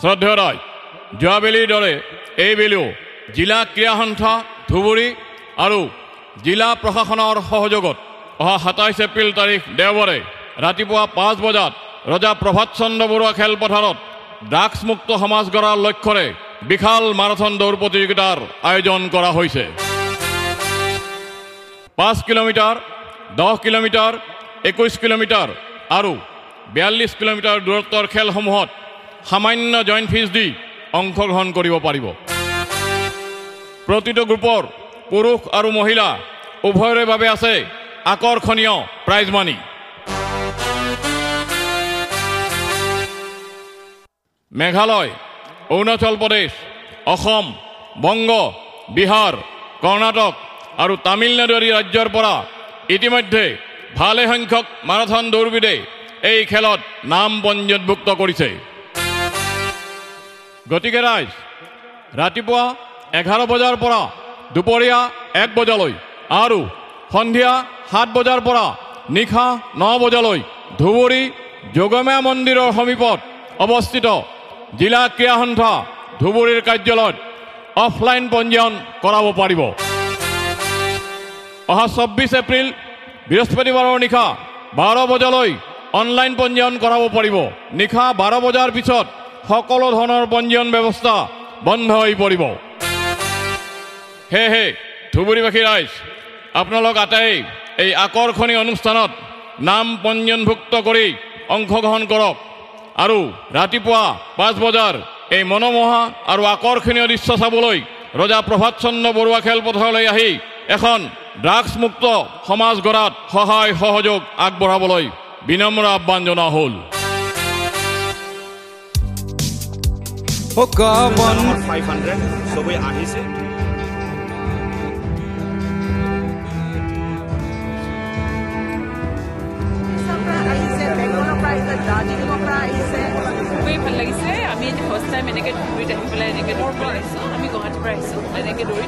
শ্ৰদ্ধেয় যোৱাবেলিৰ দৰে এইবেলিও জিলা ক্ৰীড়া সন্থা ধুবুৰী আৰু জিলা প্ৰশাসনৰ সহযোগত অহা 27 এপ্ৰিল তাৰিখ দেওবাৰে ৰাতিপুৱা 5 বজাত ৰজা প্ৰভাত চন্দ্ৰ বৰুৱা খেলপথাৰত ড্ৰাগছ মুক্ত সমাজ গঢ়াৰ লক্ষ্যৰে বিশাল মাৰাথন দৌৰ প্ৰতিযোগিতাৰ আয়োজন কৰা হৈছে। 5 কিলোমিটাৰ, 10 কিলোমিটাৰ, 21 কিলোমিটাৰ আৰু 42 কিলোমিটাৰ দূৰত্বৰ খেলসমূহত সামান্য জইণ্ট ফিজ দি অংশগ্ৰহণ কৰিব পাৰিব। প্ৰতিটো গ্ৰুপৰ পুৰুষ আৰু মহিলা উভয়ৰে বাবে আছে আকৰ্ষণীয় প্ৰাইজ মানি। মেঘালয়, অৰুণাচল প্ৰদেশ, অসম, বংগ, বিহাৰ, কৰ্ণাটক আৰু তামিলনাডু আদি ৰাজ্যৰ পৰা ইতিমধ্যে ভালে সংখ্যক মাৰাথন দৌৰবিদে এই খেলত নাম পঞ্জীয়নভুক্ত কৰিছে। গতিকে ৰাইজ ৰাতিপুৱা 11 বজাৰ পৰা দুপৰীয়া 1 বজালৈ আৰু সন্ধিয়া 7 বজাৰ পৰা নিশা 9 বজালৈ ধুবুৰী যোগমায়া মন্দিৰৰ সমীপত অৱস্থিত জিলা ক্ৰীড়া সন্থা ধুবুৰীৰ কাৰ্যালয়ত অফলাইন পঞ্জীয়ন কৰাব পাৰিব। অহা 24 এপ্ৰিল বৃহস্পতিবাৰৰ নিশা 12 বজালৈ অনলাইন পঞ্জীয়ন কৰাব পাৰিব। নিশা 12 বজাৰ পিছত সকলো ধৰণৰ পঞ্জীয়ন ব্যৱস্থা বন্ধ হৈ পৰিব। সেয়েহে ধুবুৰীবাসী ৰাইজ আপোনালোক আটাই এই আকৰ্ষণীয় অনুষ্ঠানত নাম পঞ্জীয়নভুক্ত কৰি অংশগ্ৰহণ কৰক আৰু ৰাতিপুৱা 5 বজাৰ এই মনোমোহা আৰু আকৰ্ষণীয় দৃশ্য চাবলৈ ৰজা প্ৰভাত চন্দ্ৰ বৰুৱা খেলপথাৰলৈ আহি এখন ড্ৰাগছ মুক্ত সমাজ গঢ়াত সহায় সহযোগ আগবঢ়াবলৈ বিনম্ৰ আহ্বান জনোৱা হ'ল। 500 সবই আহিছে। খুবেই ভাল লাগিছে। আমি ফাৰ্ষ্ট টাইম এনেকৈ ধুবুৰীত আহি পেলাই এনেকৈ দৌৰিব আহিছোঁ। আমি গুৱাহাটীৰ পৰা আহিছোঁ এনেকৈ দৌৰি